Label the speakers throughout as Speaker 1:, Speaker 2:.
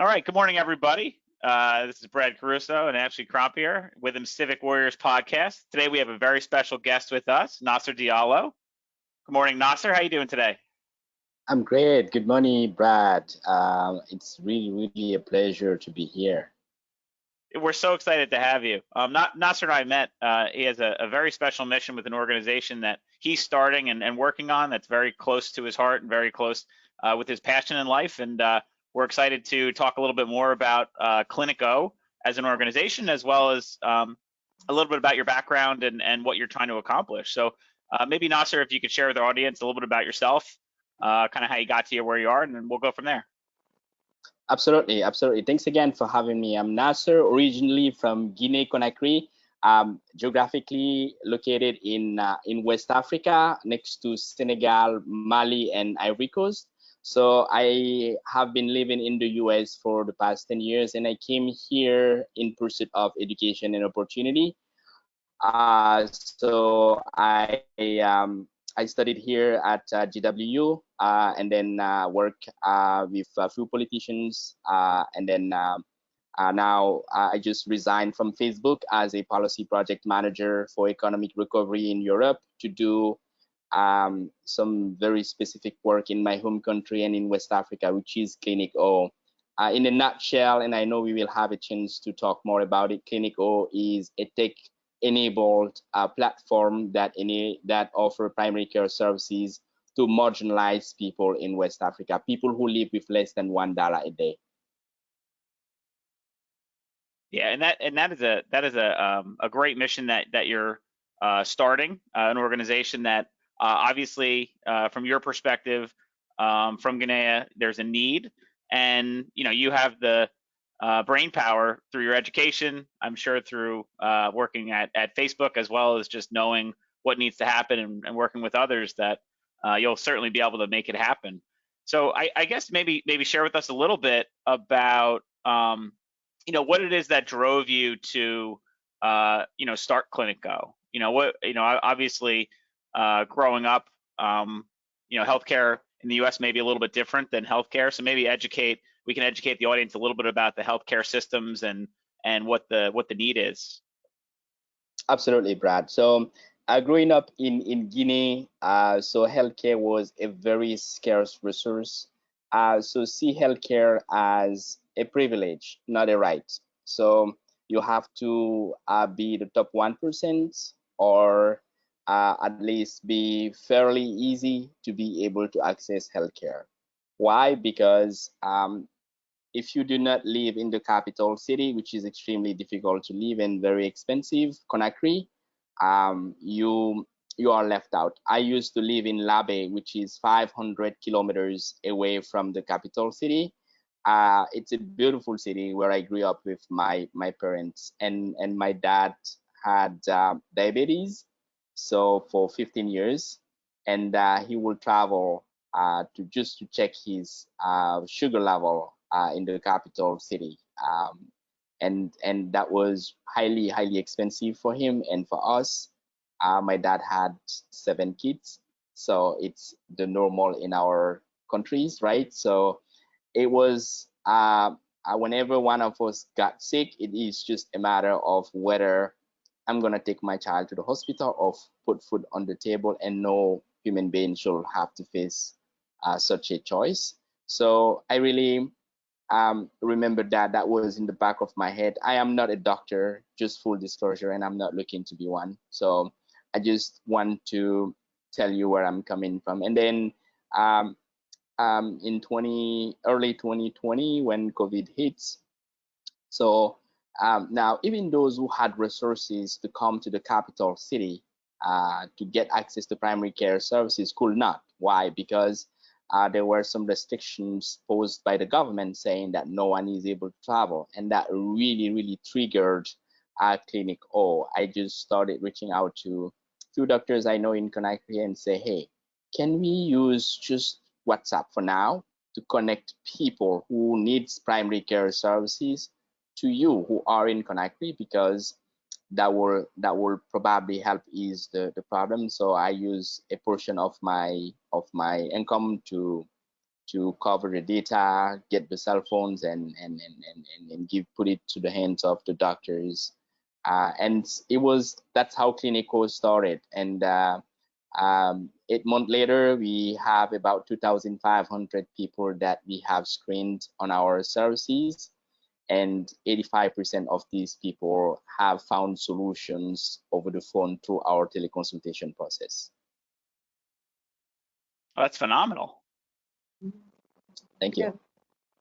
Speaker 1: All right, good morning, everybody. This is Brad Caruso and Ashley Crompier with him Civic Warriors podcast. Today we have a very special guest with us, Nasser Diallo. Good morning, Nasser. How you doing today?
Speaker 2: I'm great. Good morning, Brad. It's really a pleasure to be here.
Speaker 1: We're so excited to have you. Nasser and I met. He has a very special mission with an organization that he's starting and working on that's very close to his heart and very close with his passion in life. And we're excited to talk a little bit more about Clinic+O as an organization, as well as a little bit about your background and what you're trying to accomplish. So maybe Nasser, if you could share with our audience a little bit about yourself, kind of how you got to where you are, and then we'll go from there.
Speaker 2: Absolutely. Thanks again for having me. I'm Nasser, originally from Guinea-Conakry, geographically located in West Africa, next to Senegal, Mali, and Ivory Coast. So I have been living in the US for the past 10 years, and I came here in pursuit of education and opportunity. I studied here at GW, and then work with a few politicians, and then now I just resigned from Facebook as a policy project manager for economic recovery in Europe to do some very specific work in my home country and in West Africa, which is Clinic+O. In a nutshell, and I know we will have a chance to talk more about it, Clinic+O is a tech-enabled platform that offer primary care services to marginalized people in West Africa, people who live with less than $1 a day.
Speaker 1: Yeah, and that is a great mission that you're starting, an organization that obviously from your perspective, from Guinea, there's a need, and you have the brain power through your education, I'm sure through working at Facebook, as well as just knowing what needs to happen and working with others, that you'll certainly be able to make it happen. So I guess maybe share with us a little bit about what it is that drove you to start Clinic+O. Obviously growing up, healthcare in the US may be a little bit different than healthcare. So maybe we can educate the audience a little bit about the healthcare systems and what the need is.
Speaker 2: Absolutely, Brad. So growing up in Guinea, so healthcare was a very scarce resource. So see healthcare as a privilege, not a right. So you have to be the top 1%, or at least be fairly easy to be able to access healthcare. Why? Because if you do not live in the capital city, which is extremely difficult to live and very expensive, Conakry, you are left out. I used to live in Labe, which is 500 kilometers away from the capital city. It's a beautiful city where I grew up with my parents, and my dad had diabetes, so for 15 years, and he will travel to check his sugar level in the capital city, and that was highly expensive for him and for us. My dad had 7 kids, so it's the normal in our countries, right? So it was whenever one of us got sick, it is just a matter of whether I'm gonna take my child to the hospital or put food on the table, and no human being should have to face such a choice. So I really remember that was in the back of my head. I am not a doctor, just full disclosure, and I'm not looking to be one. So I just want to tell you where I'm coming from. And then in early 2020, when COVID hits, so now even those who had resources to come to the capital city to get access to primary care services could not. Why? Because there were some restrictions posed by the government saying that no one is able to travel, and that really triggered Clinic+O. I just started reaching out to 2 doctors I know in Conakry and say, hey, can we use just WhatsApp for now to connect people who needs primary care services to you who are in Conakry, because that will probably help ease the problem. So I use a portion of my income to to cover the data, get the cell phones, and put it to the hands of the doctors. And that's how Clinic+O started. And 8 months later, we have about 2,500 people that we have screened on our services, and 85% of these people have found solutions over the phone through our teleconsultation process.
Speaker 1: Oh, that's phenomenal.
Speaker 2: Thank you.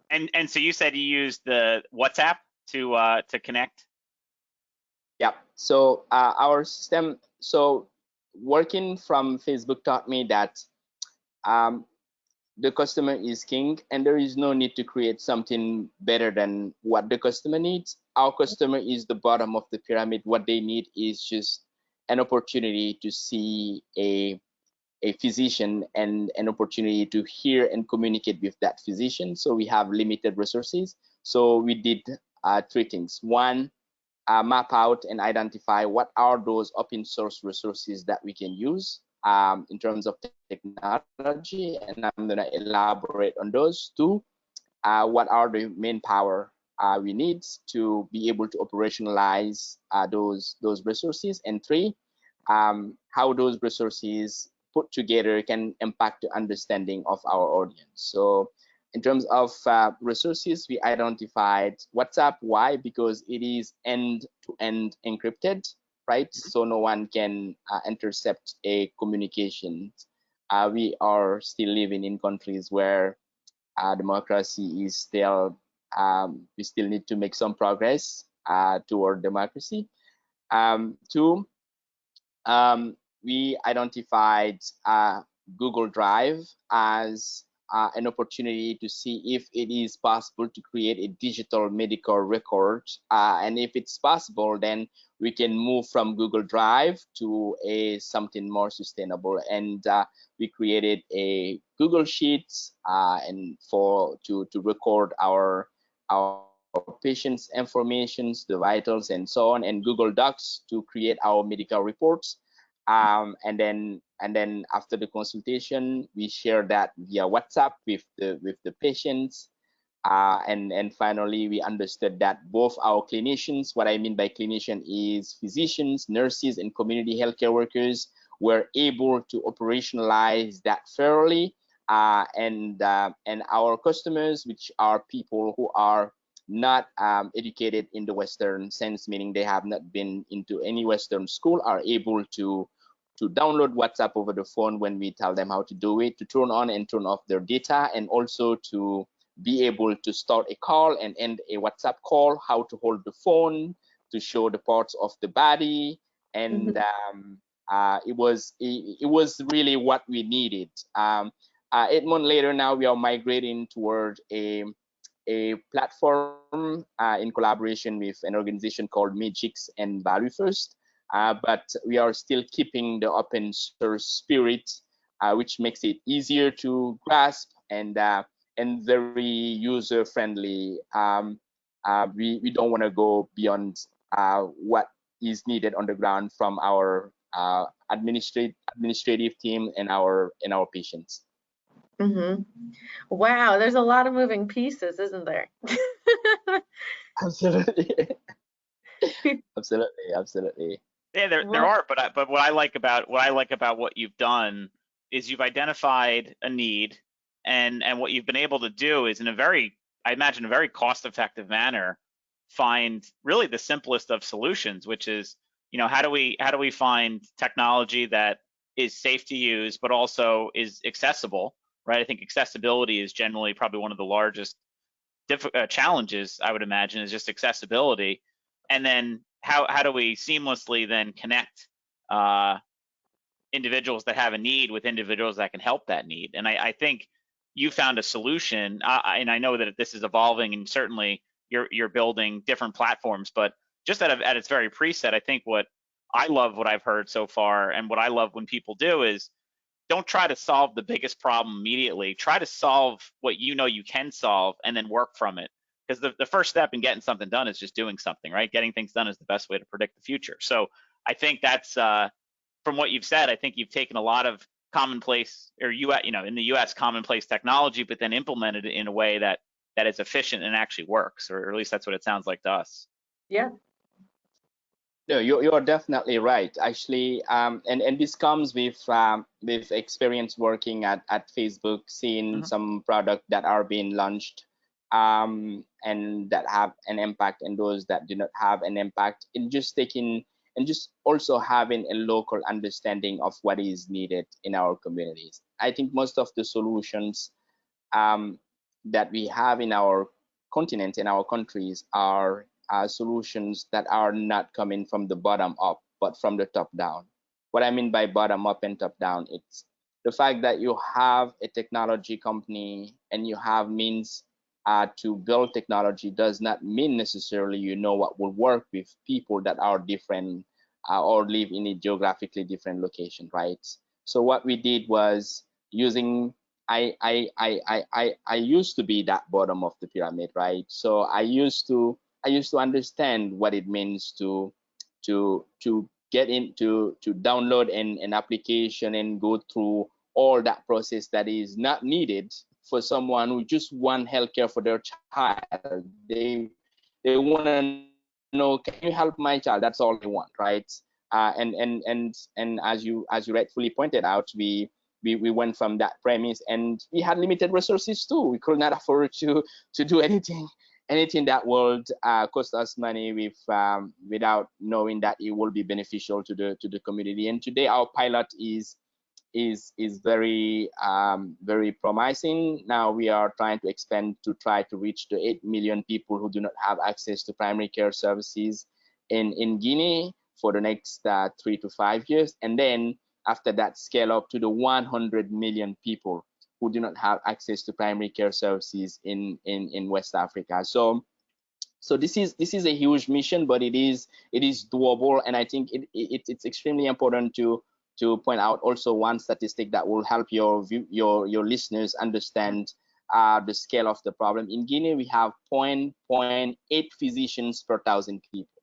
Speaker 1: And so you said you used the WhatsApp to connect?
Speaker 2: Yeah. So our system, so working from Facebook taught me that the customer is king, and there is no need to create something better than what the customer needs. Our customer is the bottom of the pyramid. What they need is just an opportunity to see a physician and an opportunity to hear and communicate with that physician. So we have limited resources. So we did 3 things. One, map out and identify what are those open source resources that we can use in terms of technology, and I'm going to elaborate on those. 2, what are the main power we need to be able to operationalize those resources, and 3, how those resources put together can impact the understanding of our audience. So in terms of resources, we identified WhatsApp. Why? Because it is end-to-end encrypted, right? So no one can intercept a communication. We are still living in countries where democracy is still, we still need to make some progress toward democracy. 2, we identified Google Drive as an opportunity to see if it is possible to create a digital medical record. And if it's possible, then we can move from Google Drive to something more sustainable. And we created a Google Sheets and to record our patients' informations, the vitals, and so on, and Google Docs to create our medical reports. And then after the consultation, we share that via WhatsApp with the patients. And finally, we understood that both our clinicians, what I mean by clinician is physicians, nurses, and community healthcare workers, were able to operationalize that fairly. And our customers, which are people who are not educated in the Western sense, meaning they have not been into any Western school, are able to download WhatsApp over the phone when we tell them how to do it, to turn on and turn off their data, and also to be able to start a call and end a WhatsApp call, how to hold the phone, to show the parts of the body. And it was really what we needed. 8 months later, now we are migrating toward a platform in collaboration with an organization called Magix and Value First. But we are still keeping the open source spirit, which makes it easier to grasp and very user friendly. We don't want to go beyond what is needed on the ground from our administrative team and our patients.
Speaker 3: Wow, there's a lot of moving pieces, isn't there?
Speaker 2: Absolutely. Absolutely.
Speaker 1: Yeah, there are, but what I like about what you've done is you've identified a need, and what you've been able to do is, in a very, I imagine, a very cost-effective manner, find really the simplest of solutions, which is, you know, how do we find technology that is safe to use but also is accessible, right? I think accessibility is generally probably one of the largest challenges, I would imagine, is just accessibility. And then how do we seamlessly then connect individuals that have a need with individuals that can help that need? And I think you found a solution, and I know that this is evolving, and certainly you're building different platforms, but just at its very preset, I think what I've heard so far, and what I love when people do, is don't try to solve the biggest problem immediately. Try to solve what you know you can solve, and then work from it. Because the first step in getting something done is just doing something, right? Getting things done is the best way to predict the future. So I think that's, from what you've said, I think you've taken a lot of commonplace, or in the US, commonplace technology, but then implemented it in a way that is efficient and actually works, or at least that's what it sounds like to us.
Speaker 3: Yeah.
Speaker 2: No, you're definitely right, actually, and this comes with experience working at Facebook, seeing some products that are being launched, and that have an impact, and those that do not have an impact, in just taking and just also having a local understanding of what is needed in our communities. I think most of the solutions that we have in our continent, in our countries, are solutions that are not coming from the bottom up, but from the top down. What I mean by bottom up and top down, it's the fact that you have a technology company and you have means to build technology does not mean necessarily you know what will work with people that are different or live in a geographically different location, right? So what we did was using I used to be that bottom of the pyramid, right? So I used to understand what it means to get into to download an application and go through all that process that is not needed for someone who just want healthcare for their child. They want to know, can you help my child? That's all they want, right? And as you rightfully pointed out, we went from that premise, and we had limited resources too. We could not afford to do anything that would cost us money without knowing that it will be beneficial to the community. And today our pilot is very very promising. Now we are trying to expand to try to reach the 8 million people who do not have access to primary care services in Guinea for the next 3 to 5 years, and then after that scale up to the 100 million people who do not have access to primary care services in West Africa. So this is a huge mission, but it is doable, and I think it's extremely important to point out also one statistic that will help your listeners understand the scale of the problem. In Guinea, we have 0.8 physicians per 1,000 people.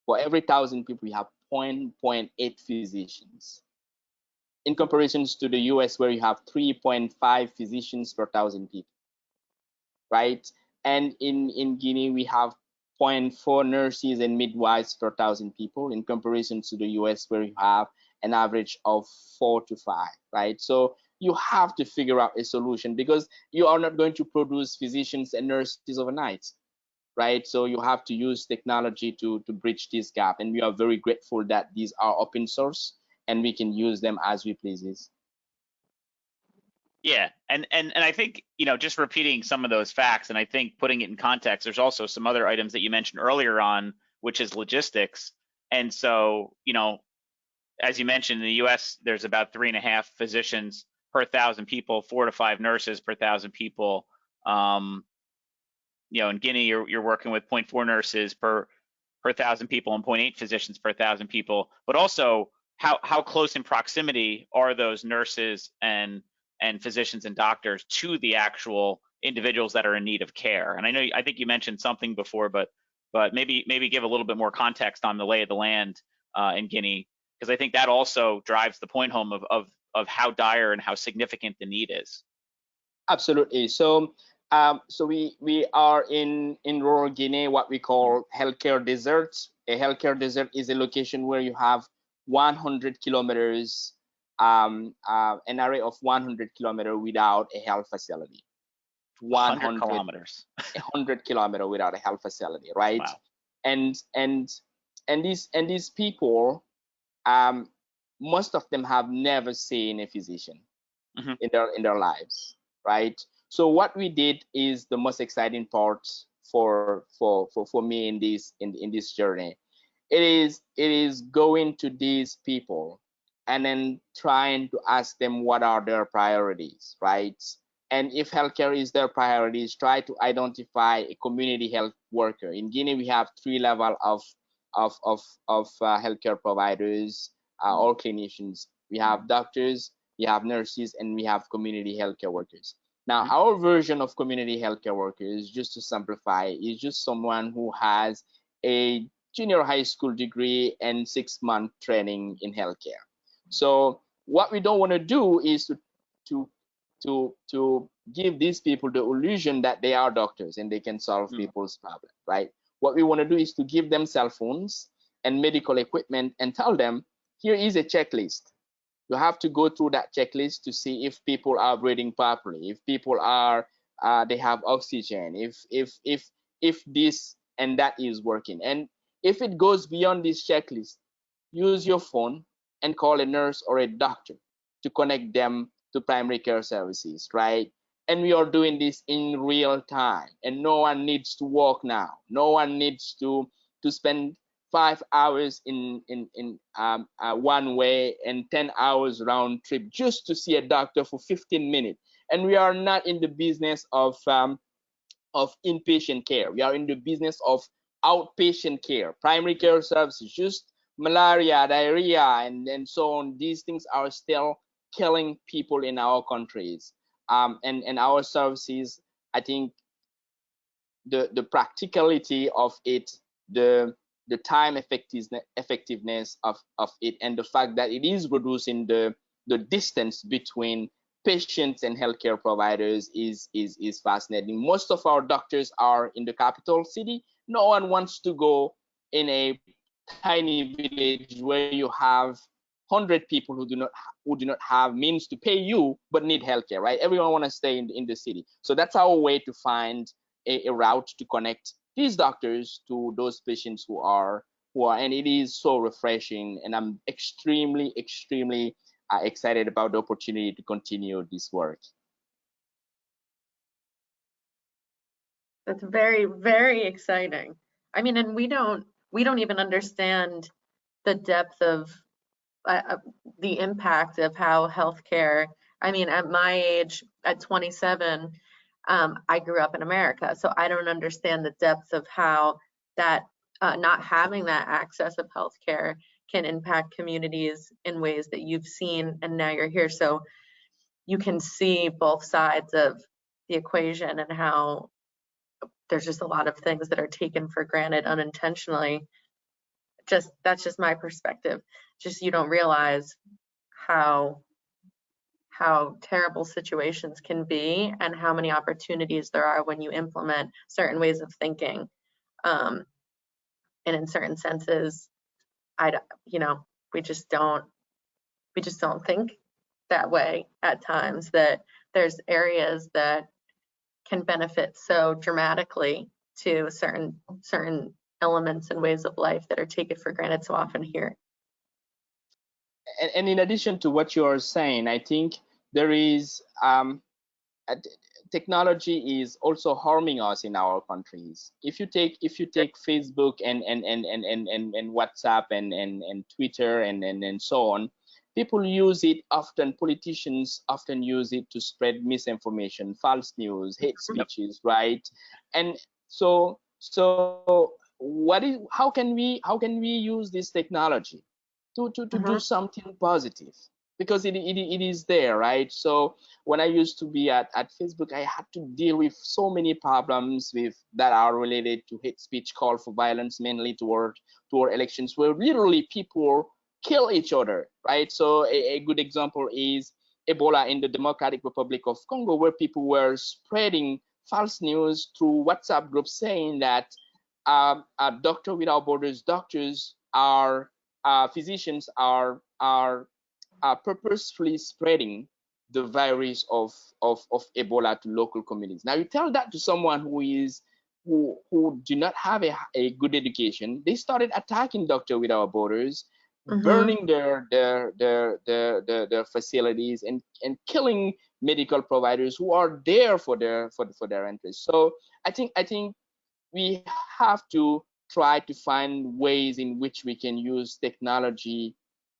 Speaker 2: For every 1,000 people, we have 0.8 physicians. In comparison to the US, where you have 3.5 physicians per 1,000 people, right? And in Guinea, we have 0.4 nurses and midwives per 1,000 people, in comparison to the US, where you have an average of 4 to 5, right? So you have to figure out a solution, because you are not going to produce physicians and nurses overnight, right? So you have to use technology to bridge this gap, and we are very grateful that these are open source and we can use them as we please.
Speaker 1: Yeah, and I think, just repeating some of those facts, and I think putting it in context, there's also some other items that you mentioned earlier on, which is logistics. And so, as you mentioned, in the US, there's about 3.5 physicians per 1,000 people, 4 to 5 nurses per 1,000 people. In Guinea, you're working with 0.4 nurses per 1,000 people and 0.8 physicians per 1,000 people. But also, how close in proximity are those nurses and physicians and doctors to the actual individuals that are in need of care? And I think you mentioned something before, but maybe give a little bit more context on the lay of the land in Guinea, because I think that also drives the point home of how dire and how significant the need is.
Speaker 2: Absolutely. So we are in rural Guinea, what we call healthcare desert. A healthcare desert is a location where you have 100 kilometers, an area of 100 kilometers without a health facility.
Speaker 1: 100 kilometers.
Speaker 2: 100 kilometers without a health facility, right?
Speaker 1: Wow.
Speaker 2: And these people, most of them have never seen a physician in their lives, right? So what we did is the most exciting part for me in this journey. It is going to these people and then trying to ask them what are their priorities, right? And if healthcare is their priorities, try to identify a community health worker. In Guinea, we have 3 levels of healthcare providers or clinicians. We have doctors, we have nurses, and we have community healthcare workers. Now, our version of community healthcare workers, just to simplify, is just someone who has a junior high school degree and 6-month training in healthcare. So what we don't want to do is to to give these people the illusion that they are doctors and they can solve people's problems, right? What we want to do is to give them cell phones and medical equipment and tell them, here is a checklist. You have to go through that checklist to see if people are breathing properly, if people are they have oxygen, if this and that is working. And if it goes beyond this checklist, use your phone and call a nurse or a doctor to connect them to primary care services, right? And we are doing this in real time, and no one needs to walk now. No one needs to spend 5 hours in one way and 10 hours round trip just to see a doctor for 15 minutes. And we are not in the business of inpatient care. We are in the business of outpatient care, primary care services, just malaria, diarrhea, and so on. These things are still killing people in our countries. And our services, I think the practicality of it, the time effectiveness of it, and the fact that it is reducing the distance between patients and healthcare providers is fascinating. Most of our doctors are in the capital city. No one wants to go in a tiny village where you have 100 people who do not have means to pay you but need healthcare, right? Everyone want to stay in the city. So that's our way to find a route to connect these doctors to those patients who are, and it is so refreshing. And I'm extremely excited about the opportunity to continue this work.
Speaker 3: That's very, very exciting. I mean, and we don't even understand the depth of the impact of how healthcare. I mean, at my age, at 27, I grew up in America, so I don't understand the depth of how that not having that access of healthcare can impact communities in ways that you've seen, and now you're here, so you can see both sides of the equation and how there's just a lot of things that are taken for granted unintentionally. That's just my perspective. Just you don't realize how terrible situations can be and how many opportunities there are when you implement certain ways of thinking. And in certain senses, we just don't think that way at times, that there's areas that can benefit so dramatically to certain elements and ways of life that are taken for granted so often here.
Speaker 2: And in addition to what you are saying, I think there is technology is also harming us in our countries. If you take Facebook and WhatsApp and Twitter and so on, people use it often. Politicians often use it to spread misinformation, false news, hate speeches, right? And so how can we use this technology to do something positive? Because it is there, right? So when I used to be at Facebook, I had to deal with so many problems that are related to hate speech, call for violence, mainly toward elections, where literally people kill each other, right? So a good example is Ebola in the Democratic Republic of Congo, where people were spreading false news through WhatsApp groups saying that Doctor Without Borders doctors are physicians are purposefully spreading the virus of Ebola to local communities. Now you tell that to someone who do not have a good education. They started attacking Doctor Without Borders, burning their facilities and killing medical providers who are there for their interests. So I think we have to try to find ways in which we can use technology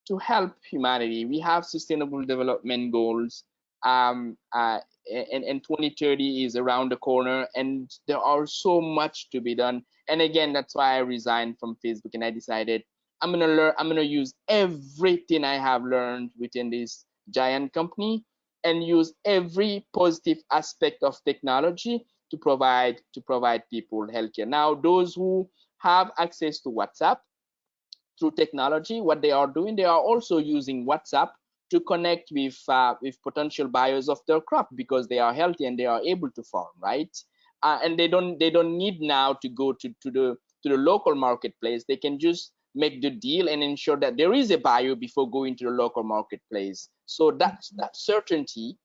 Speaker 2: to help humanity. We have sustainable development goals, and 2030 is around the corner, and there are so much to be done. And again, that's why I resigned from Facebook, and I decided I'm gonna use everything I have learned within this giant company and use every positive aspect of technology to provide people healthcare. Now, those who have access to WhatsApp through technology, what they are doing, they are also using WhatsApp to connect with potential buyers of their crop because they are healthy and they are able to farm, right? And they don't need now to go to the local marketplace. They can just make the deal and ensure that there is a buyer before going to the local marketplace. So that certainty,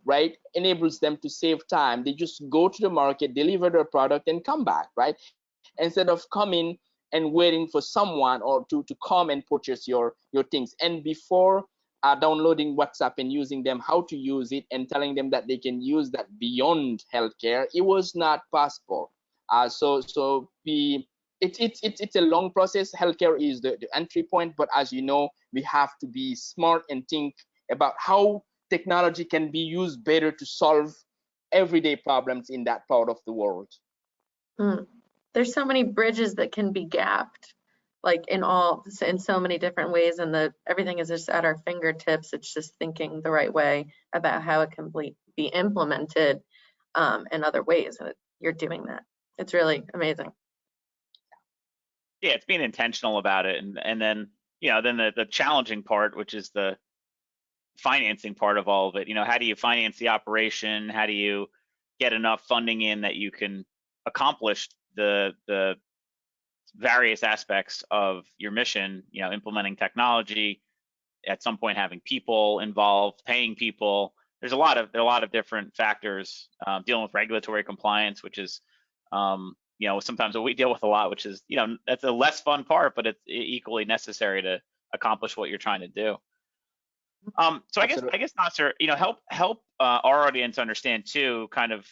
Speaker 2: right, enables them to save time. They just go to the market, deliver their product, and come back, right? Instead of coming and waiting for someone or to come and purchase your things. And before downloading WhatsApp and using them, how to use it, and telling them that they can use that beyond healthcare, it was not possible. It's a long process. Healthcare is the entry point, but as you know, we have to be smart and think about how technology can be used better to solve everyday problems in that part of the world.
Speaker 3: There's so many bridges that can be gapped, like in so many different ways, and everything is just at our fingertips. It's just thinking the right way about how it can be implemented in other ways, and you're doing that. It's really amazing.
Speaker 1: Yeah, it's being intentional about it, and then then the challenging part, which is the financing part of all of it. How do you finance the operation? How do you get enough funding in that you can accomplish the various aspects of your mission? Implementing technology, at some point having people involved, paying people. There's a lot of different factors, dealing with regulatory compliance, which is sometimes what we deal with a lot, which is that's a less fun part, but it's equally necessary to accomplish what you're trying to do. So I guess Nasser, help our audience understand too, kind of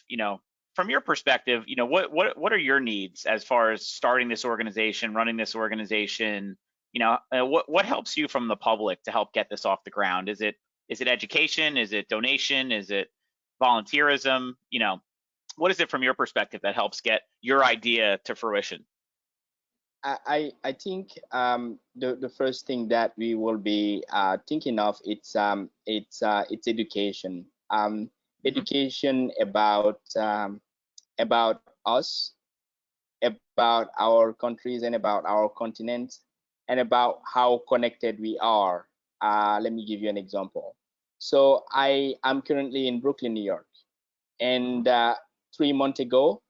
Speaker 1: from your perspective, what are your needs as far as starting this organization, running this organization? What helps you from the public to help get this off the ground? Is it education? Is it donation? Is it volunteerism? What is it from your perspective that helps get your idea to fruition?
Speaker 2: I think the first thing that we will be thinking of it's education. Education about us, about our countries, and about our continent, and about how connected we are. Let me give you an example. So I am currently in Brooklyn, New York, and 3 months ago,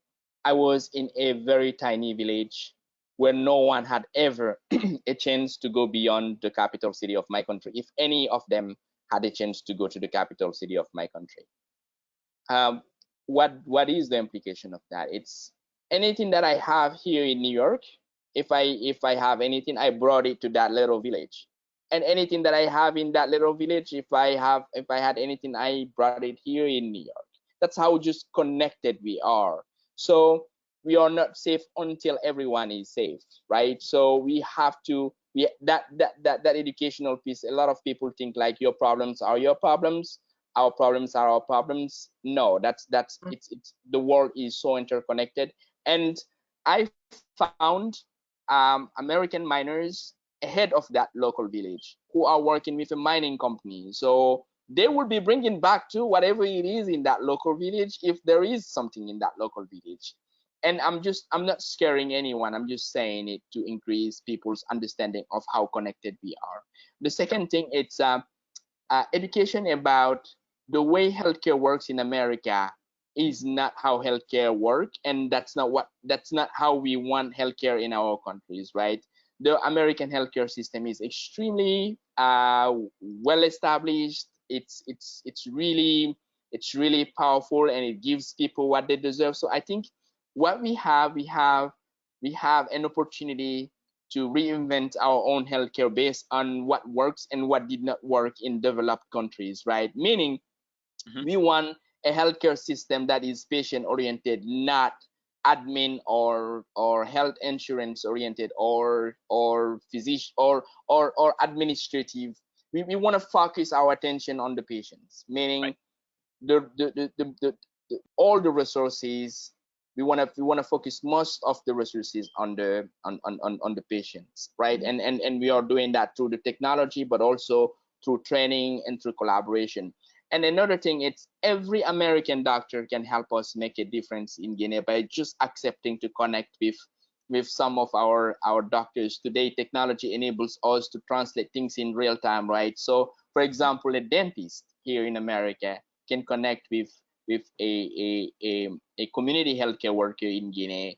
Speaker 2: I was in a very tiny village where no one had ever a chance to go beyond the capital city of my country, if any of them had a chance to go to the capital city of my country. What is the implication of that? It's anything that I have here in New York. If I have anything, I brought it to that little village, and anything that I have in that little village, if I had anything, I brought it here in New York. That's how just connected we are. So we are not safe until everyone is safe, right? So we have to that educational piece. A lot of people think like your problems are your problems, our problems are our problems. No, it's the world is so interconnected. And I found American miners ahead of that local village who are working with a mining company. So they will be bringing back to whatever it is in that local village if there is something in that local village. And I'm not scaring anyone. I'm just saying it to increase people's understanding of how connected we are. The second thing, it's education about the way healthcare works in America is not how healthcare works, and that's not how we want healthcare in our countries, right? The American healthcare system is extremely well established. It's really powerful, and it gives people what they deserve. So I think what we have an opportunity to reinvent our own healthcare based on what works and what did not work in developed countries, right? Meaning, we want a healthcare system that is patient oriented, not admin or health insurance oriented or physician or administrative. We want to focus our attention on the patients, meaning right. All the resources. We want to focus most of the resources on the patients, right? And we are doing that through the technology, but also through training and through collaboration. And another thing, it's every American doctor can help us make a difference in Guinea by just accepting to connect with some of our doctors. Today, technology enables us to translate things in real time, right? So For example, a dentist here in America can connect with a community healthcare worker in Guinea.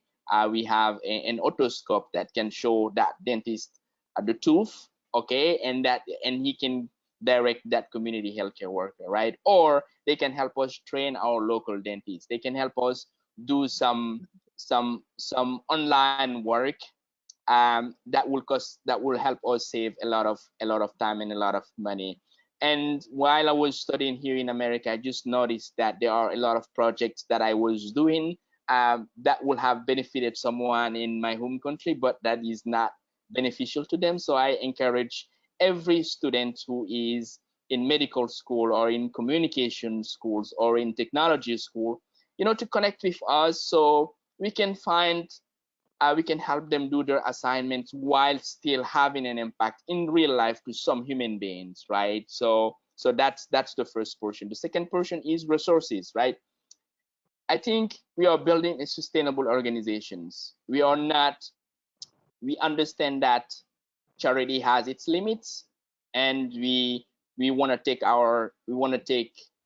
Speaker 2: We have an otoscope that can show that dentist the tooth, okay, and he can direct that community healthcare worker, right? Or they can help us train our local dentists. They can help us do some online work that will help us save a lot of time and a lot of money. And while I was studying here in America, I just noticed that there are a lot of projects that I was doing that will have benefited someone in my home country, but that is not beneficial to them. So I encourage every student who is in medical school or in communication schools or in technology school, to connect with us so we can we can help them do their assignments while still having an impact in real life to some human beings, right? So that's the first portion. The second portion is resources, right? I think we are building a sustainable organizations. We understand that charity has its limits, and we want to take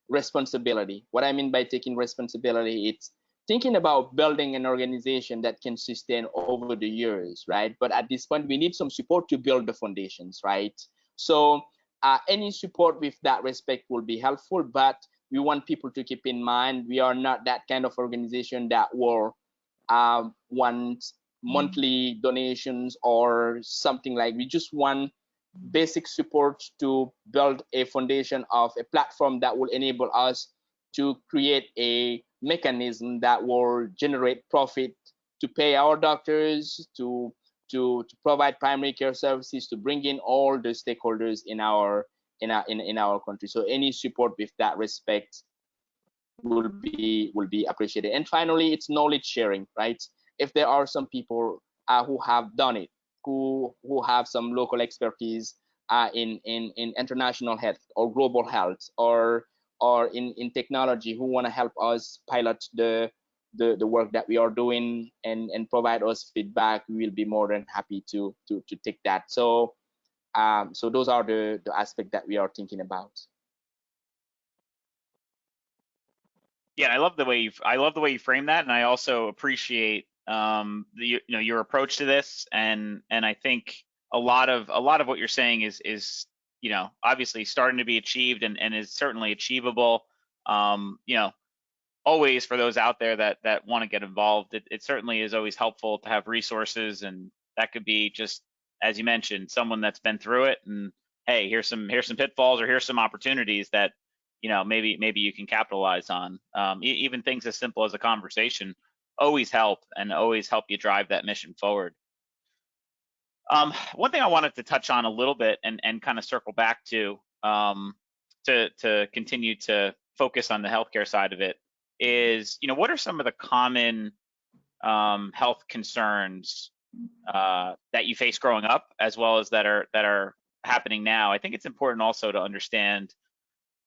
Speaker 2: responsibility. What I mean by taking responsibility, it's thinking about building an organization that can sustain over the years, right? But at this point, we need some support to build the foundations, right? So any support with that respect will be helpful, but we want people to keep in mind we are not that kind of organization that will want monthly donations or something. Like, we just want basic support to build a foundation of a platform that will enable us to create a mechanism that will generate profit to pay our doctors, to provide primary care services, to bring in all the stakeholders in our country. So any support with that respect will be appreciated. And finally, it's knowledge sharing, right? If there are some people who have done it, who have some local expertise in international health or global health or in technology, who want to help us pilot the work that we are doing and provide us feedback, we will be more than happy to take that. So so those are the aspects that we are thinking about.
Speaker 1: Yeah, I love the way you frame that, and I also appreciate your approach to this, and I think a lot of what you're saying is obviously starting to be achieved and is certainly achievable. Always for those out there that want to get involved, it certainly is always helpful to have resources, and that could be just, as you mentioned, someone that's been through it, and hey, here's some pitfalls, or here's some opportunities that maybe you can capitalize on. Even things as simple as a conversation always help you drive that mission forward. One thing I wanted to touch on a little bit and kind of circle back to continue to focus on the healthcare side of it is, what are some of the common health concerns that you face growing up, as well as that are happening now? I think it's important also to understand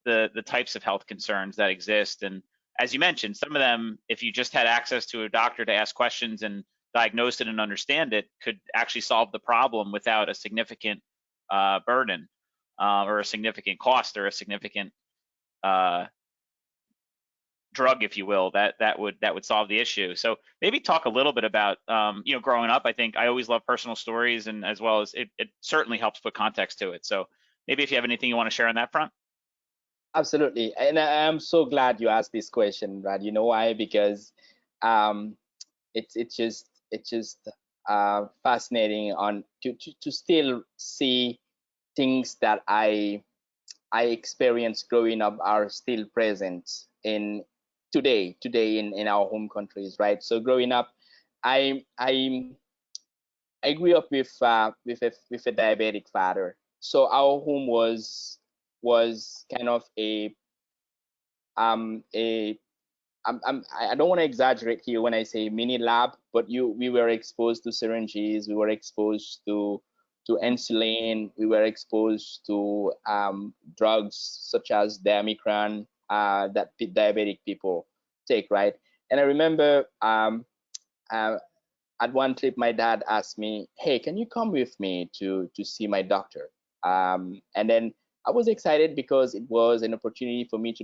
Speaker 1: the types of health concerns that exist. And as you mentioned, some of them, if you just had access to a doctor to ask questions and diagnose it and understand it, could actually solve the problem without a significant burden or a significant cost or a significant drug, if you will, that would solve the issue. So maybe talk a little bit about growing up. I think I always love personal stories, and as well as it certainly helps put context to it. So maybe if you have anything you want to share on that front.
Speaker 2: Absolutely, and I'm so glad you asked this question, Brad. You know why? Because it's just fascinating to still see things that I experienced growing up are still present in today in our home countries, right? So growing up, I grew up with a diabetic father. So our home was kind of I don't want to exaggerate here when I say mini lab, but we were exposed to syringes, we were exposed to insulin, we were exposed to drugs such as Diamicran that diabetic people take, right? And I remember at one trip, my dad asked me, "Hey, can you come with me to see my doctor?" And then I was excited because it was an opportunity for me to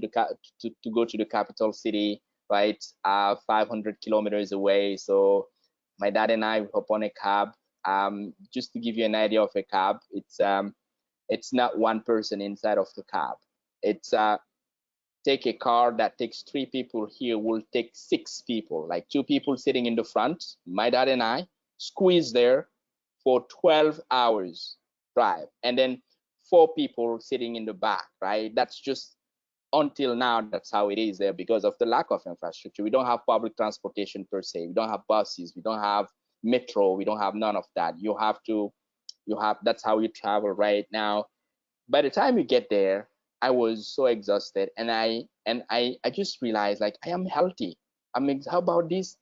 Speaker 2: go to the capital city, right? 500 kilometers away. So my dad and I hop on a cab. Just to give you an idea of a cab, it's not one person inside of the cab. It's take a car that takes 3 people here will take 6 people, like 2 people sitting in the front, my dad and I, squeeze there for 12 hours drive, and then 4 people sitting in the back, right? That's just until now, that's how it is there because of the lack of infrastructure. We don't have public transportation per se. We don't have buses. We don't have metro. We don't have none of that. That's how you travel right now. By the time you get there, I was so exhausted, and I just realized, like, I am healthy. I mean, how about this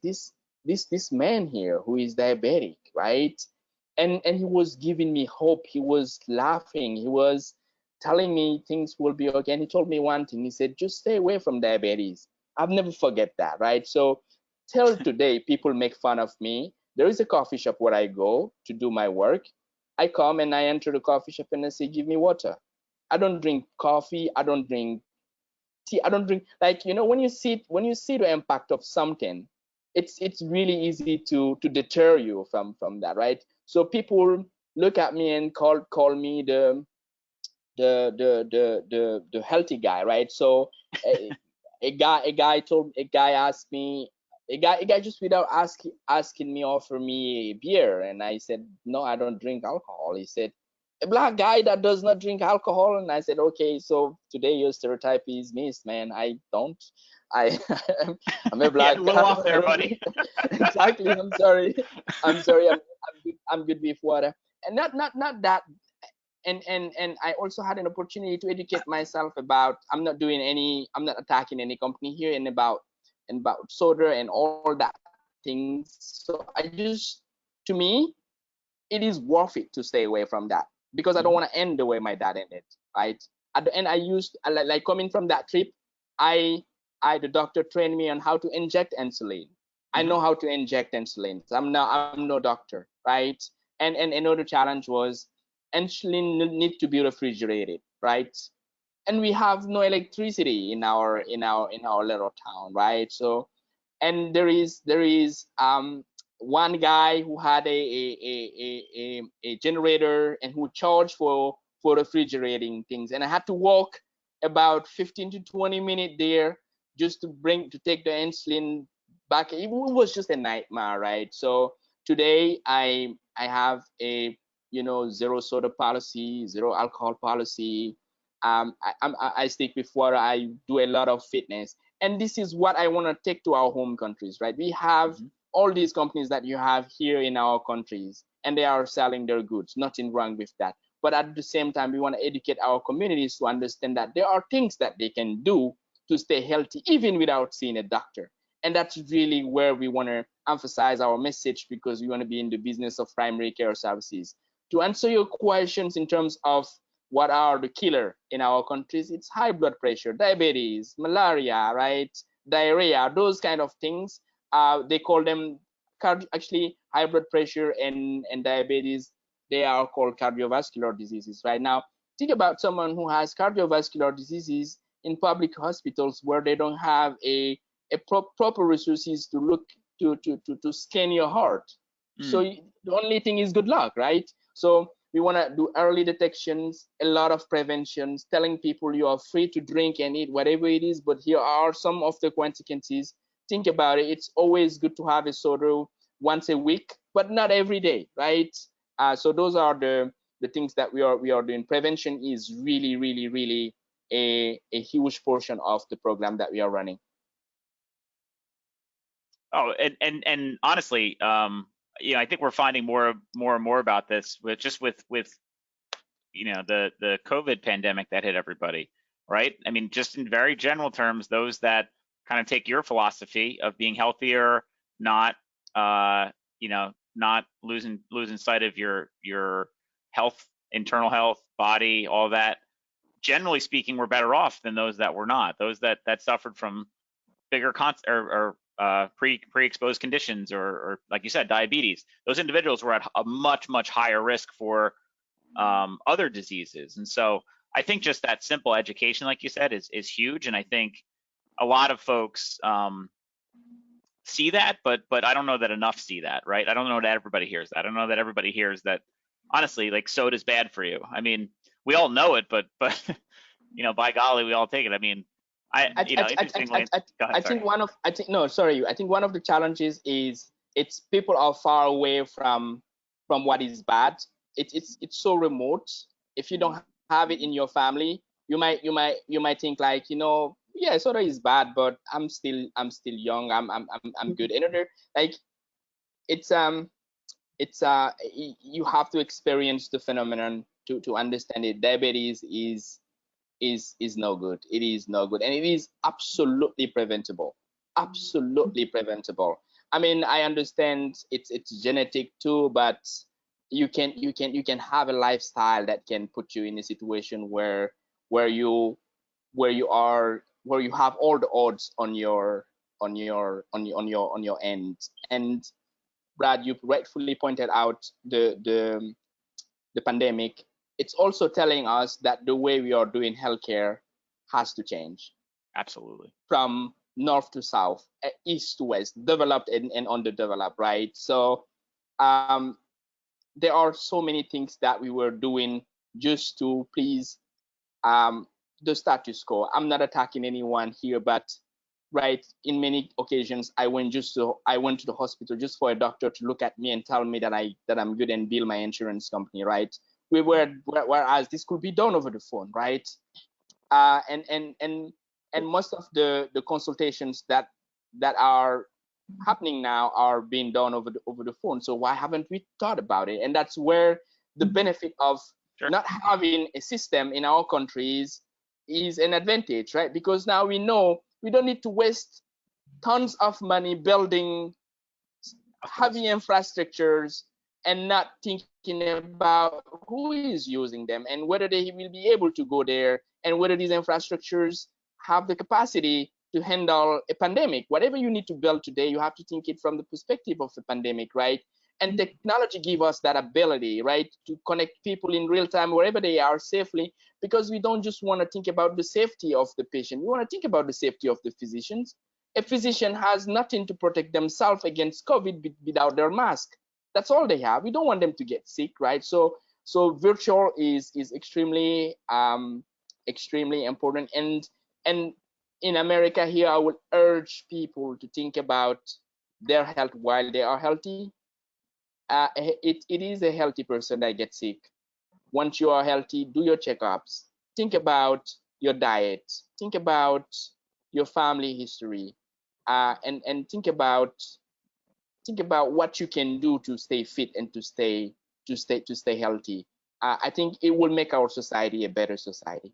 Speaker 2: man here who is diabetic, right? And he was giving me hope. He was laughing. He was telling me things will be okay. And he told me one thing. He said, just stay away from diabetes. I've never forget that, right? So till today, people make fun of me. There is a coffee shop where I go to do my work. I come and I enter the coffee shop and I say, give me water. I don't drink coffee. I don't drink tea. I don't drink, like, you know, when you see the impact of something, it's really easy to deter you from that, right? So people look at me and call me the healthy guy, right? So a guy asked me, a guy just without asking me offer me a beer, and I said, no, I don't drink alcohol. He said, a black guy that does not drink alcohol? And I said, okay, so today your stereotype is missed, man. I don't. I'm a black
Speaker 1: yeah, a little
Speaker 2: guy.
Speaker 1: off there, buddy.
Speaker 2: Exactly. I'm sorry. I'm sorry. I'm good with water. And not that. And I also had an opportunity to educate myself about, I'm not attacking any company here, and about soda and all that things. So to me, it is worth it to stay away from that, because I don't want to end the way my dad ended, right? At the end, like coming from that trip, the doctor trained me on how to inject insulin. I know how to inject insulin. So I'm no doctor, right? And another challenge was insulin need to be refrigerated, right? And we have no electricity in our little town, right? So, and there is one guy who had a generator and who charged for refrigerating things, and I had to walk about 15 to 20 minutes there just to take the insulin back. It was just a nightmare, right? So today I have a zero soda policy, zero alcohol policy. I stick with water. I do a lot of fitness, and this is what I want to take to our home countries, right? We have all these companies that you have here in our countries, and they are selling their goods. Nothing wrong with that. But at the same time, we want to educate our communities to understand that there are things that they can do to stay healthy, even without seeing a doctor. And that's really where we want to emphasize our message, because we want to be in the business of primary care services. To answer your questions in terms of what are the killer in our countries, it's high blood pressure, diabetes, malaria, right? Diarrhea, those kind of things. They call them actually high blood pressure and diabetes. They are called cardiovascular diseases. Right now, think about someone who has cardiovascular diseases in public hospitals where they don't have a proper resources to look to scan your heart. So the only thing is good luck, right? So we want to do early detections, a lot of preventions, telling people you are free to drink and eat whatever it is, but here are some of the consequences. Think about it. It's always good to have a soda once a week, but not every day, right? So those are the things that we are doing. Prevention is really, really, really a huge portion of the program that we are running.
Speaker 1: Oh, and honestly, I think we're finding more and more about this with the COVID pandemic that hit everybody, right? I mean, just in very general terms, those that kind of take your philosophy of being healthier, not not losing sight of your health, internal health, body, all that. Generally speaking, we're better off than those that were not. Those that suffered from bigger pre-exposed conditions, or like you said, diabetes. Those individuals were at a much higher risk for other diseases. And so I think just that simple education, like you said, is huge. And I think a lot of folks see that, but I don't know that enough see that, right? I don't know that everybody hears that. I don't know that everybody hears that, honestly, like soda's bad for you. I mean, we all know it, but you know, by golly, we all take it. I mean, interestingly, go ahead,
Speaker 2: I
Speaker 1: sorry.
Speaker 2: think I think one of the challenges is it's people are far away from what is bad. It's so remote. If you don't have it in your family, you might think like, you know, yeah, soda is bad, but I'm still young. I'm good. And like it's you have to experience the phenomenon to understand it. Diabetes is no good. It is no good, and it is absolutely preventable. Absolutely preventable. I mean, I understand it's genetic too, but you can have a lifestyle that can put you in a situation where you have all the odds on your end. And Brad, you rightfully pointed out the pandemic. It's also telling us that the way we are doing healthcare has to change.
Speaker 1: Absolutely.
Speaker 2: From north to south, east to west, developed and underdeveloped, right? So there are so many things that we were doing just to please the status quo. I'm not attacking anyone here, but right, in many occasions I went to the hospital just for a doctor to look at me and tell me that I'm good and bill my insurance company, right? Whereas this could be done over the phone, right? And most of the consultations that are happening now are being done over the phone. So why haven't we thought about it? And that's where the benefit of not having a system in our countries is an advantage, right? Because now we know we don't need to waste tons of money building heavy infrastructures and not thinking about who is using them and whether they will be able to go there and whether these infrastructures have the capacity to handle a pandemic. Whatever you need to build today, you have to think it from the perspective of the pandemic, right? And technology gives us that ability, right, to connect people in real time wherever they are safely, because we don't just want to think about the safety of the patient. We want to think about the safety of the physicians. A physician has nothing to protect themselves against COVID without their mask. That's all they have. We don't want them to get sick, right? So virtual is extremely extremely important. And in America here, I would urge people to think about their health while they are healthy. It is a healthy person that gets sick. Once you are healthy, do your checkups. Think about your diet. Think about your family history, and think about what you can do to stay fit and to stay healthy. I think it will make our society a better society.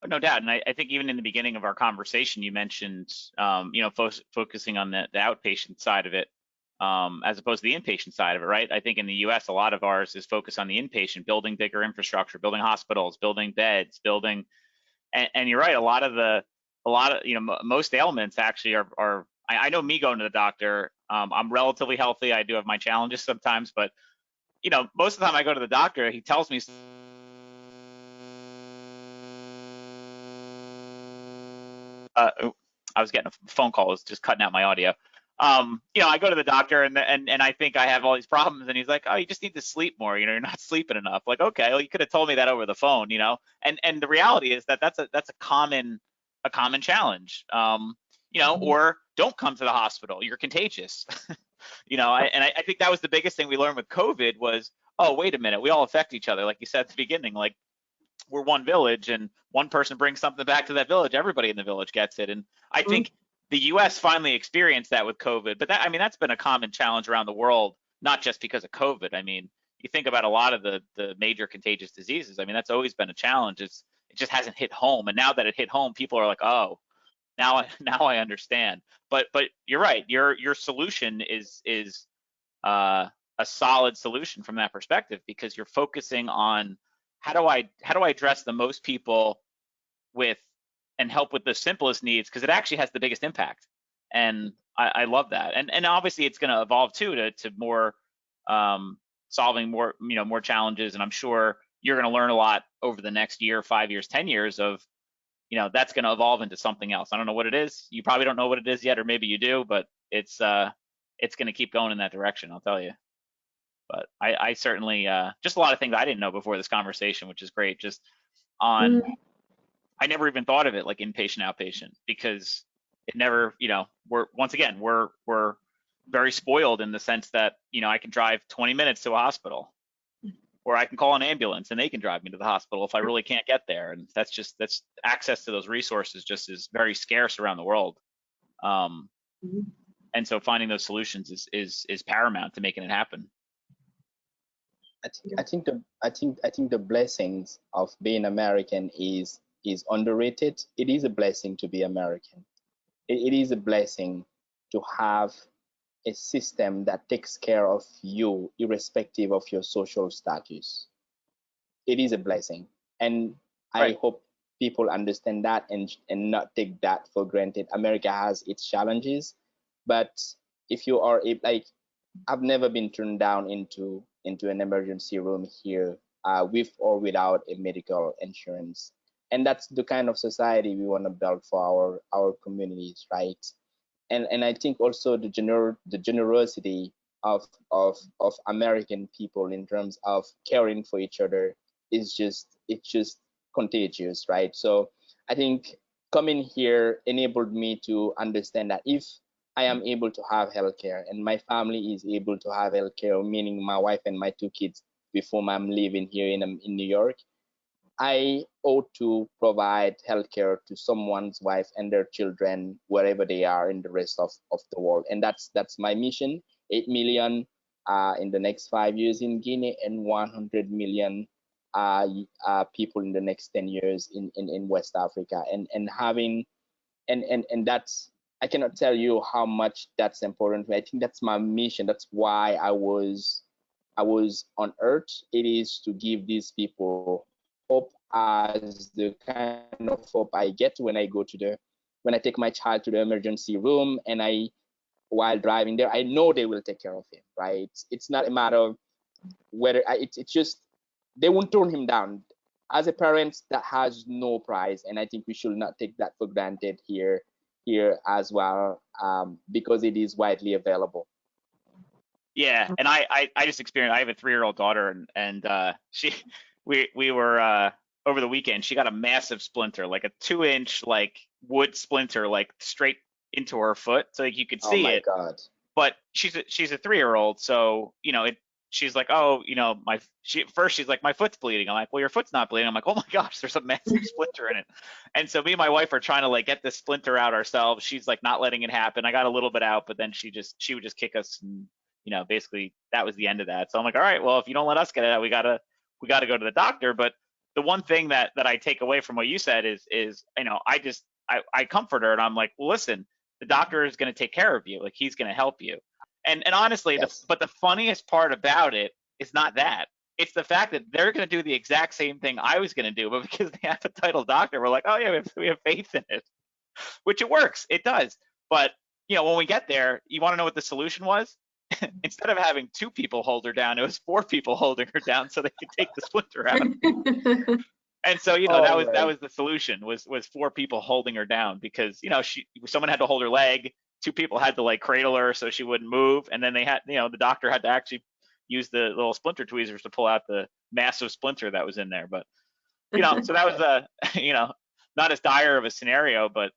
Speaker 1: No doubt. And I think even in the beginning of our conversation, you mentioned, focusing on the outpatient side of it, as opposed to the inpatient side of it, right? I think in the US, a lot of ours is focused on the inpatient, building bigger infrastructure, building hospitals, building beds, and you're right, a lot of, most ailments actually are I know me going to the doctor, I'm relatively healthy. I do have my challenges sometimes, but, most of the time I go to the doctor, he tells me, I was getting a phone call, it was just cutting out my audio. I go to the doctor and I think I have all these problems, and he's like, "Oh, you just need to sleep more. You're not sleeping enough." Like, okay, well, you could have told me that over the phone, And the reality is that that's a common challenge. Or don't come to the hospital. You're contagious. I think that was the biggest thing we learned with COVID was, oh, wait a minute, we all affect each other. Like you said at the beginning, like we're one village, and one person brings something back to that village, everybody in the village gets it. And I think the US finally experienced that with COVID, but that's been a common challenge around the world, not just because of COVID. I mean, you think about a lot of the major contagious diseases. That's always been a challenge. It just hasn't hit home. And now that it hit home, people are like, oh, now I understand. But you're right. Your solution is a solid solution from that perspective, because you're focusing on how do I address the most people with and help with the simplest needs, because it actually has the biggest impact. And I love that. And obviously it's going to evolve too to more solving more more challenges. And I'm sure you're going to learn a lot over the next year, 5 years, 10 years of, that's going to evolve into something else. I don't know what it is. You probably don't know what it is yet, or maybe you do, but it's going to keep going in that direction, I'll tell you. But I certainly, just a lot of things I didn't know before this conversation, which is great. Just on, I never even thought of it like inpatient, outpatient, because it never, we're very spoiled in the sense that, I can drive 20 minutes to a hospital, or I can call an ambulance and they can drive me to the hospital if I really can't get there. And that's access to those resources just is very scarce around the world. And so finding those solutions is paramount to making it happen.
Speaker 2: I think the blessings of being American is underrated. It is a blessing to be American. It is a blessing to have a system that takes care of you irrespective of your social status. It is a blessing, and
Speaker 1: right.
Speaker 2: I hope people understand that and not take that for granted. America has its challenges, but if you are like, I've never been turned down into an emergency room here with or without a medical insurance, and that's the kind of society we want to build for our communities, right? And I think also the generosity of American people in terms of caring for each other is just contagious, right? So I think coming here enabled me to understand that if I am able to have healthcare and my family is able to have healthcare, meaning my wife and my 2 kids before I'm living here in New York, I ought to provide healthcare to someone's wife and their children wherever they are in the rest of the world. And that's my mission. 8 million in the next 5 years in Guinea, and 100 million people in the next 10 years in West Africa. And having and that's, I cannot tell you how much that's important. I think that's my mission. That's why I was on earth. It is to give these people hope, as the kind of hope I get when I take my child to the emergency room, and while driving there, I know they will take care of him, right? It's not a matter of whether it's just, they won't turn him down. As a parent, that has no price, and I think we should not take that for granted here as well, because it is widely available.
Speaker 1: Yeah, and I just experienced. I have a 3-year-old daughter, and we were over the weekend. She got a massive splinter, like a 2-inch like wood splinter, like straight into her foot, so like you could see it.
Speaker 2: Oh my God!
Speaker 1: But she's a 3-year-old, so she's like, oh, first she's like, my foot's bleeding. I'm like, well, your foot's not bleeding. I'm like, oh my gosh, there's a massive splinter in it. And so me and my wife are trying to like get this splinter out ourselves. She's like not letting it happen. I got a little bit out, but then she would just kick us, and basically that was the end of that. So I'm like, all right, well, if you don't let us get it out, we gotta go to the doctor. But the one thing that I take away from what you said is I comfort her, and I'm like, well, listen, the doctor is going to take care of you. Like, he's going to help you. And honestly,
Speaker 2: yes.
Speaker 1: But the funniest part about it is not that. It's the fact that they're going to do the exact same thing I was going to do, but because they have a title doctor, we're like, oh yeah, we have faith in it, which it works. It does. But when we get there, you want to know what the solution was? Instead of having 2 people hold her down, it was 4 people holding her down so they could take the splinter out. And so, that was the solution, was 4 people holding her down, because, someone had to hold her leg, 2 people had to like cradle her so she wouldn't move. And then they had, the doctor had to actually use the little splinter tweezers to pull out the massive splinter that was in there. But, so that was not as dire of a scenario, but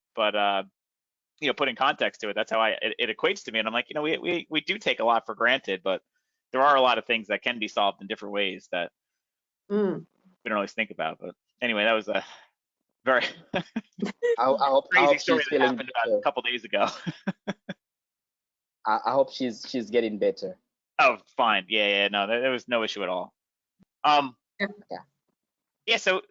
Speaker 1: putting context to it, that's how it equates to me. And I'm like, we do take a lot for granted, but there are a lot of things that can be solved in different ways that we don't always think about. But anyway, that was a very crazy story that happened about a couple days ago.
Speaker 2: I hope she's getting better.
Speaker 1: Oh, fine. Yeah. No, there was no issue at all. Yeah. So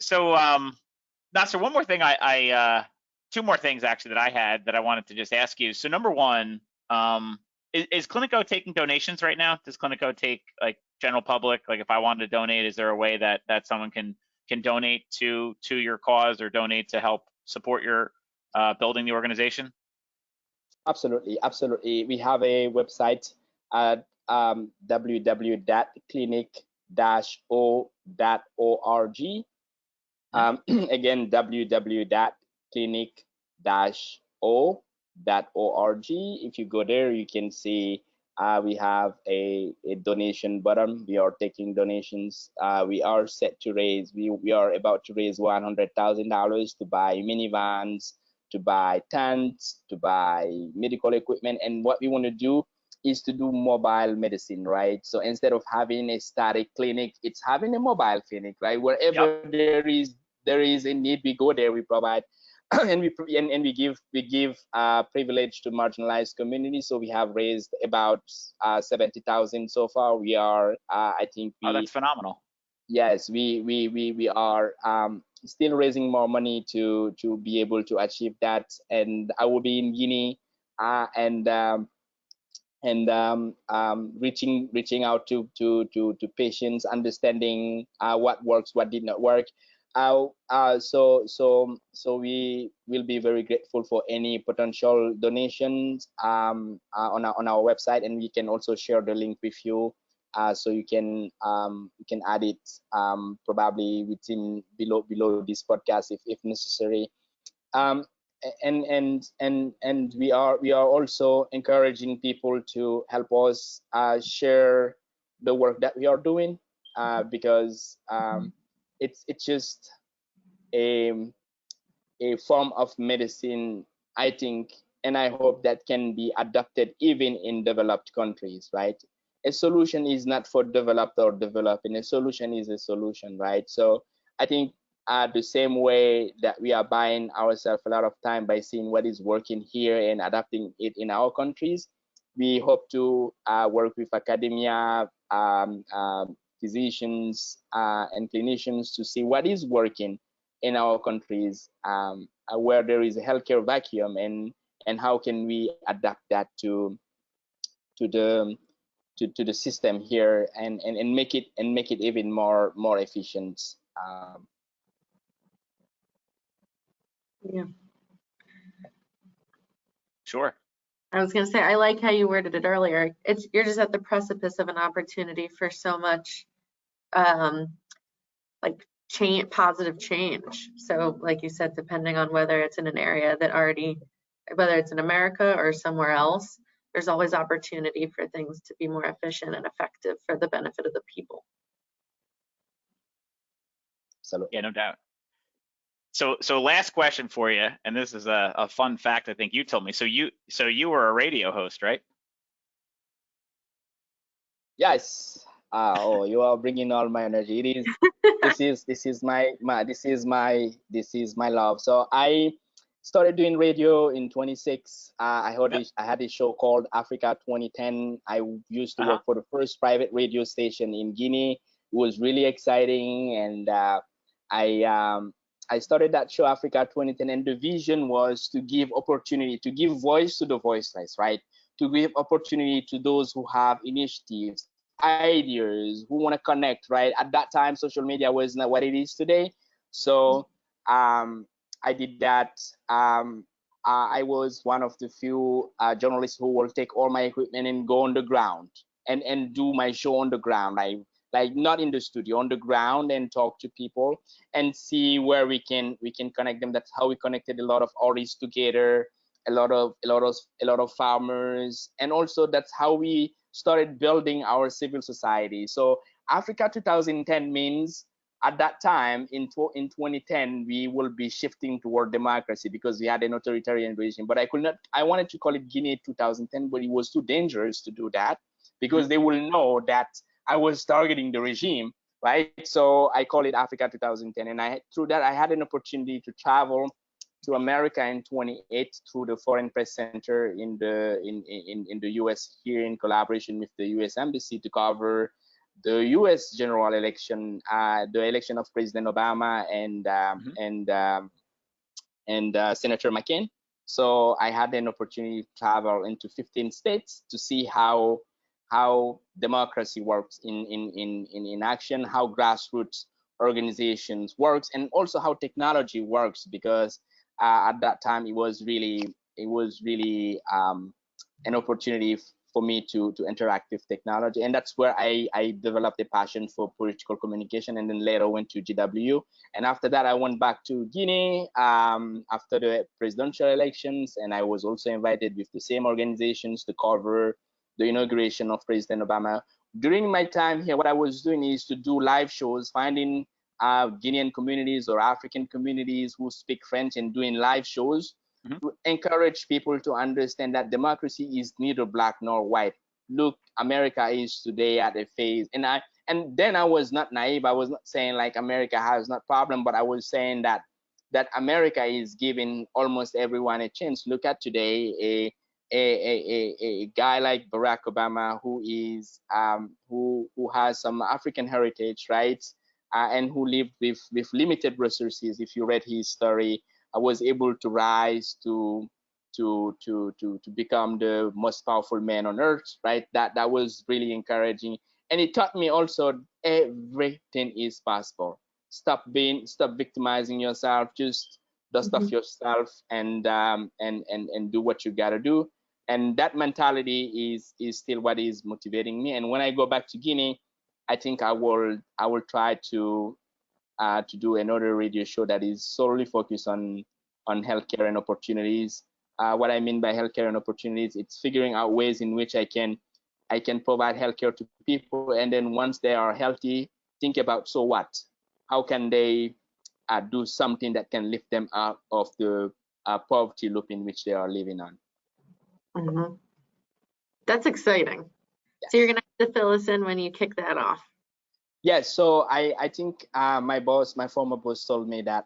Speaker 1: Nasser, one more thing. I 2 more things actually that I had that I wanted to just ask you. So number one, is Clinic+O taking donations right now? Does Clinic+O take like general public? Like, if I wanted to donate, is there a way that someone can donate to your cause, or donate to help support your building the organization?
Speaker 2: Absolutely. We have a website at www.clinic.o. Again, www.clinic-o.org. If you go there, you can see we have a donation button. We are taking donations. We are set to raise, we are about to raise $100,000 to buy minivans, to buy tents, to buy medical equipment. And what we want to do is to do mobile medicine, right? So instead of having a static clinic, it's having a mobile clinic, right? Wherever there is a need, we go there, we provide and we give privilege to marginalized communities. So we have raised about 70,000 so far. We are I think
Speaker 1: Oh, that's phenomenal.
Speaker 2: Yes, we are still raising more money to be able to achieve that. And I will be in Guinea reaching out to patients, understanding what works, what did not work. So we will be very grateful for any potential donations on our website, and we can also share the link with you, so you can add it probably within below this podcast if necessary. Um, and we are also encouraging people to help us share the work that we are doing, because it's just a form of medicine, I think, and I hope that can be adopted even in developed countries, right? A solution is not for developed or developing. A solution is a solution, right? So I think the same way that we are buying ourselves a lot of time by seeing what is working here and adapting it in our countries, we hope to work with academia, physicians, and clinicians to see what is working in our countries, where there is a healthcare vacuum, and how can we adapt that to the system here, and make it even more efficient.
Speaker 3: Yeah.
Speaker 1: Sure.
Speaker 3: I was going to say, I like how you worded it earlier. You're just at the precipice of an opportunity for so much, like positive change. So like you said, depending on whether it's in an area that already, whether it's in America or somewhere else, there's always opportunity for things to be more efficient and effective for the benefit of the people.
Speaker 1: Yeah, no doubt. So last question for you, and this is a fun fact I think you told me. So you were a radio host, right?
Speaker 2: Yes. Oh, you are bringing all my energy. It is this is my love. So I started doing radio in 26. I had a show called Africa 2010. I used to work for the first private radio station in Guinea. It was really exciting, and I started that show Africa 2010, and the vision was to give opportunity, to give voice to the voiceless, right? To give opportunity to those who have initiatives, ideas, who want to connect, right? At that time, social media was not what it is today. So I did that. I was one of the few journalists who will take all my equipment and go on the ground and do my show on the ground. Like not in the studio, on the ground, and talk to people and see where we can connect them. That's how we connected a lot of artists together, a lot of farmers, and also that's how we started building our civil society. So Africa 2010 means at that time in 2010 we will be shifting toward democracy, because we had an authoritarian regime. But I wanted to call it Guinea 2010, but it was too dangerous to do that, because they will know that I was targeting the regime, right? So I call it Africa 2010, and through that I had an opportunity to travel to America in 28 through the Foreign Press Center in the US, here in collaboration with the US Embassy, to cover the US general election, the election of President Obama and Senator McCain. So I had an opportunity to travel into 15 states to see how democracy works in action, how grassroots organizations works, and also how technology works, because at that time it was really an opportunity for me to interact with technology. And that's where I developed a passion for political communication, and then later went to GW. And after that, I went back to Guinea after the presidential elections, and I was also invited with the same organizations to cover the inauguration of President Obama. During my time here, what I was doing is to do live shows, finding Guinean communities or African communities who speak French, and doing live shows to encourage people to understand that democracy is neither black nor white. Look, America is today at a phase, and then I was not naive. I was not saying like America has not problem, but I was saying that America is giving almost everyone a chance. Look at today, a guy like Barack Obama, who is who has some African heritage, right, and who lived with limited resources. If you read his story, I was able to rise to become the most powerful man on earth, right? That was really encouraging, and it taught me also everything is possible. Stop victimizing yourself. Just dust off yourself and do what you gotta do. And that mentality is still what is motivating me. And when I go back to Guinea, I think I will try to do another radio show that is solely focused on healthcare and opportunities. What I mean by healthcare and opportunities, it's figuring out ways in which I can provide healthcare to people, and then once they are healthy, think about, so what? How can they do something that can lift them out of the poverty loop in which they are living on?
Speaker 3: That's exciting. Yes. So you're gonna have to fill us in when you kick that off.
Speaker 2: Yes. So I think my former boss told me that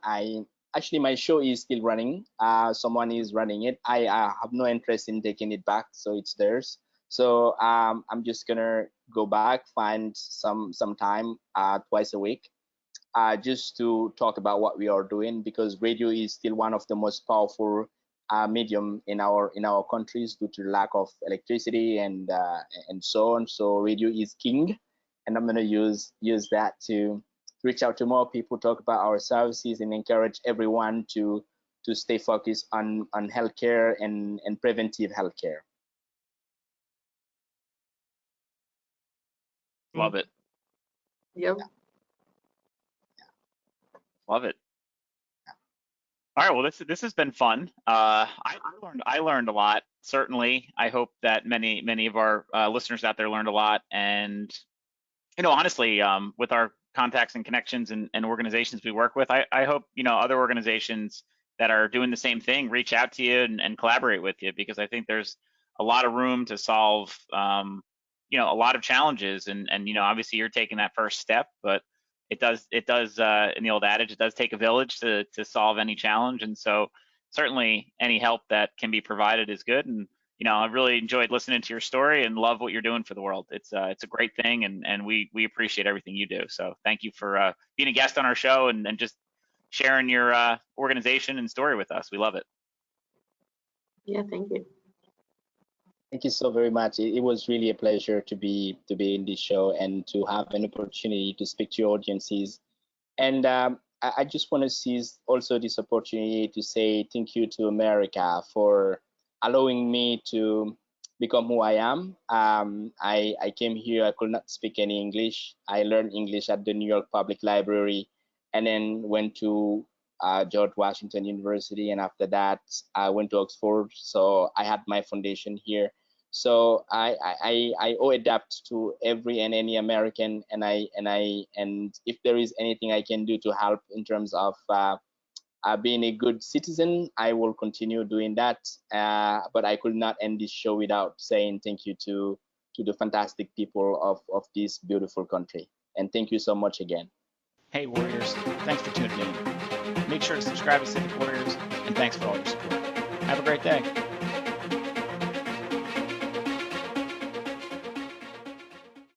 Speaker 2: actually my show is still running. Someone is running it. I have no interest in taking it back, so it's theirs. So I'm just gonna go back, find some time twice a week, just to talk about what we are doing, because radio is still one of the most powerful medium in our countries due to the lack of electricity and so on. So radio is king, and I'm gonna use that to reach out to more people, talk about our services, and encourage everyone to stay focused on healthcare and preventive healthcare.
Speaker 1: Love it.
Speaker 3: Yep.
Speaker 1: Love it. All right. Well, this has been fun. I learned a lot. Certainly, I hope that many of our listeners out there learned a lot. And honestly, with our contacts and connections and organizations we work with, I hope other organizations that are doing the same thing reach out to you and collaborate with you, because I think there's a lot of room to solve a lot of challenges, and obviously you're taking that first step, but it does in the old adage, it does take a village to solve any challenge. And so certainly any help that can be provided is good. And I really enjoyed listening to your story and love what you're doing for the world. It's a great thing, and we appreciate everything you do. So thank you for being a guest on our show and just sharing your organization and story with us. We love it.
Speaker 3: Yeah, thank you.
Speaker 2: Thank you so very much. It was really a pleasure to be in this show and to have an opportunity to speak to your audiences. And I just want to seize also this opportunity to say thank you to America for allowing me to become who I am. I came here, I could not speak any English. I learned English at the New York Public Library, and then went to George Washington University, and after that I went to Oxford. So I had my foundation here. So I owe a debt to every and any American, and if there is anything I can do to help in terms of being a good citizen, I will continue doing that. But I could not end this show without saying thank you to the fantastic people of this beautiful country, and thank you so much again.
Speaker 1: Hey Warriors, thanks for tuning in. Make sure to subscribe to Civic Warriors, and thanks for all your support. Have a great day.